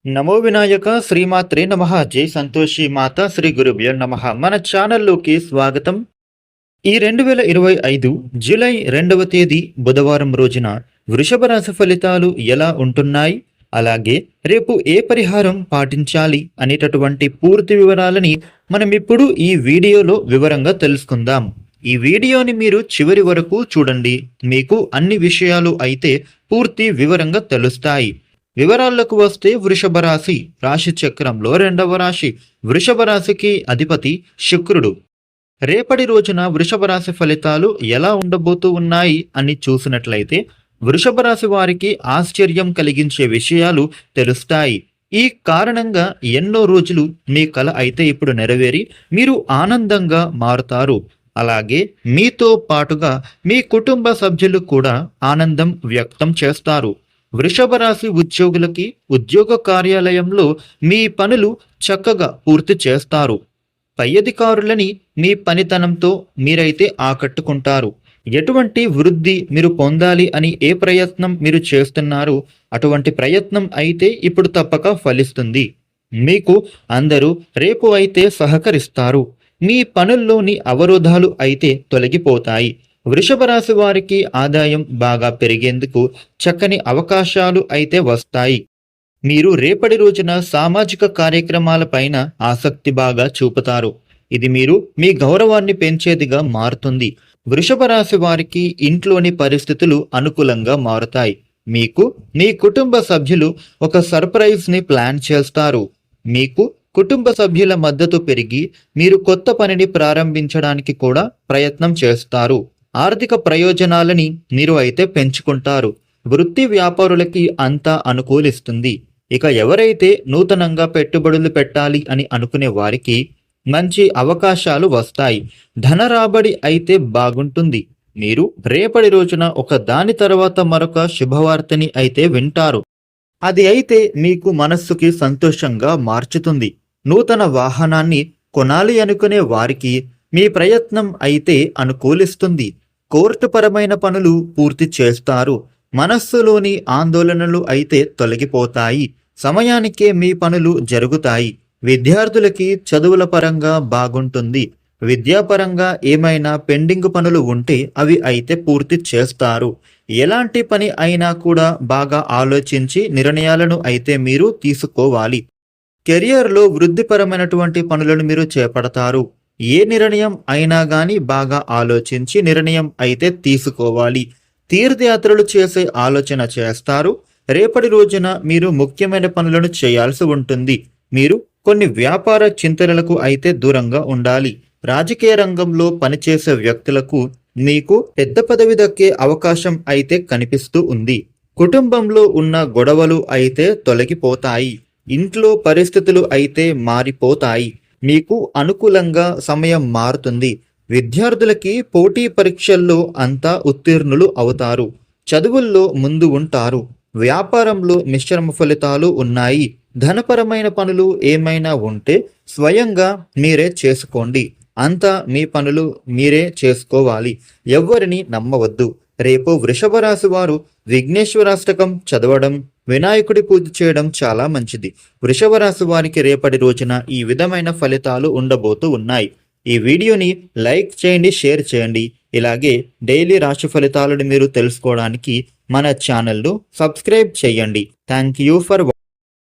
నమో వినాయక శ్రీమాత్రే నమః. జై సంతోషి మాత శ్రీ గురుభ్యో నమః. మన ఛానల్లోకి స్వాగతం. ఈ 2025 జూలై 2వ తేదీ బుధవారం రోజున వృషభ రాశి ఫలితాలు ఎలా ఉంటున్నాయి, అలాగే రేపు ఏ పరిహారం పాటించాలి అనేటటువంటి పూర్తి వివరాలని మనం ఇప్పుడు ఈ వీడియోలో వివరంగా తెలుసుకుందాం. ఈ వీడియోని మీరు చివరి వరకు చూడండి, మీకు అన్ని విషయాలు అయితే పూర్తి వివరంగా తెలుస్తాయి. వివరాలకు వస్తే వృషభ రాశి రాశి చక్రంలో 2వ రాశి. వృషభ రాశికి అధిపతి శుక్రుడు. రేపటి రోజున వృషభ రాశి ఫలితాలు ఎలా ఉండబోతూ ఉన్నాయి అని చూసినట్లయితే వృషభ రాశి వారికి ఆశ్చర్యం కలిగించే విషయాలు తెలుస్తాయి. ఈ కారణంగా ఎన్నో రోజులు మీ కల అయితే ఇప్పుడు నెరవేరి మీరు ఆనందంగా మారుతారు. అలాగే మీతో పాటుగా మీ కుటుంబ సభ్యులు కూడా ఆనందం వ్యక్తం చేస్తారు. వృషభ రాశి ఉద్యోగులకి ఉద్యోగ కార్యాలయంలో మీ పనులు చక్కగా పూర్తి చేస్తారు. పై అధికారులని మీ పనితనంతో మీరైతే ఆకట్టుకుంటారు. ఎటువంటి వృద్ధి మీరు పొందాలి అని ఏ ప్రయత్నం మీరు చేస్తున్నారో అటువంటి ప్రయత్నం అయితే ఇప్పుడు తప్పక ఫలిస్తుంది. మీకు అందరూ రేపు అయితే సహకరిస్తారు. మీ పనుల్లోని అవరోధాలు అయితే తొలగిపోతాయి. వృషభ రాశి వారికి ఆదాయం బాగా పెరిగేందుకు చక్కని అవకాశాలు అయితే వస్తాయి. మీరు రేపటి రోజున సామాజిక కార్యక్రమాలపైన ఆసక్తి బాగా చూపుతారు. ఇది మీ గౌరవాన్ని పెంచేదిగా మారుతుంది. వృషభ రాశి వారికి ఇంట్లోని పరిస్థితులు అనుకూలంగా మారుతాయి. మీకు మీ కుటుంబ సభ్యులు ఒక సర్ప్రైజ్ని ప్లాన్ చేస్తారు. మీకు కుటుంబ సభ్యుల మద్దతు పెరిగి మీరు కొత్త పనిని ప్రారంభించడానికి కూడా ప్రయత్నం చేస్తారు. ఆర్థిక ప్రయోజనాలని మీరు అయితే పెంచుకుంటారు. వృత్తి వ్యాపారులకి అంతా అనుకూలిస్తుంది. ఇక ఎవరైతే నూతనంగా పెట్టుబడులు పెట్టాలి అని అనుకునే వారికి మంచి అవకాశాలు వస్తాయి. ధన రాబడి అయితే బాగుంటుంది. మీరు రేపటి రోజున ఒక దాని తర్వాత మరొక శుభవార్తని అయితే వింటారు. అది అయితే మీకు మనస్సుకి సంతోషంగా మార్చుతుంది. నూతన వాహనాన్ని కొనాలి అనుకునే వారికి మీ ప్రయత్నం అయితే అనుకూలిస్తుంది. కోర్టు పరమైన పనులు పూర్తి చేస్తారు. మనస్సులోని ఆందోళనలు అయితే తొలగిపోతాయి. సమయానికే మీ పనులు జరుగుతాయి. విద్యార్థులకి చదువుల పరంగా బాగుంటుంది. విద్యాపరంగా ఏమైనా పెండింగ్ పనులు ఉంటే అవి అయితే పూర్తి చేస్తారు. ఎలాంటి పని అయినా కూడా బాగా ఆలోచించి నిర్ణయాలను అయితే మీరు తీసుకోవాలి. కెరియర్లో వృద్ధిపరమైనటువంటి పనులను మీరు చేపడతారు. ఏ నిర్ణయం అయినా గాని బాగా ఆలోచించి నిర్ణయం అయితే తీసుకోవాలి. తీర్థయాత్రలు చేసే ఆలోచన చేస్తారు. రేపటి రోజున మీరు ముఖ్యమైన పనులను చేయాల్సి ఉంటుంది. మీరు కొన్ని వ్యాపార చింతనలకు అయితే దూరంగా ఉండాలి. రాజకీయ రంగంలో పనిచేసే వ్యక్తులకు మీకు పెద్ద పదవి దక్కే అవకాశం అయితే కనిపిస్తూ ఉంది. కుటుంబంలో ఉన్న గొడవలు అయితే తొలగిపోతాయి. ఇంట్లో పరిస్థితులు అయితే మారిపోతాయి. మీకు అనుకూలంగా సమయం మారుతుంది. విద్యార్థులకి పోటీ పరీక్షల్లో అంతా ఉత్తీర్ణులు అవుతారు. చదువుల్లో ముందు ఉంటారు. వ్యాపారంలో మిశ్రమ ఫలితాలు ఉన్నాయి. ధనపరమైన పనులు ఏమైనా ఉంటే స్వయంగా మీరే చేసుకోండి. అంతా మీ పనులు మీరే చేసుకోవాలి. ఎవ్వరిని నమ్మవద్దు. రేపు వృషభ రాశి వారు విఘ్నేశ్వరాష్టకం చదవడం, వినాయకుడి పూజ చేయడం చాలా మంచిది. వృషభ రాశి వారికి రేపటి రోజున ఈ విధమైన ఫలితాలు ఉండబోతూ ఉన్నాయి. ఈ వీడియోని లైక్ చేయండి, షేర్ చేయండి. ఇలాగే డైలీ రాశి ఫలితాలను మీరు తెలుసుకోవడానికి మన ఛానల్ను సబ్స్క్రైబ్ చేయండి. Thank you for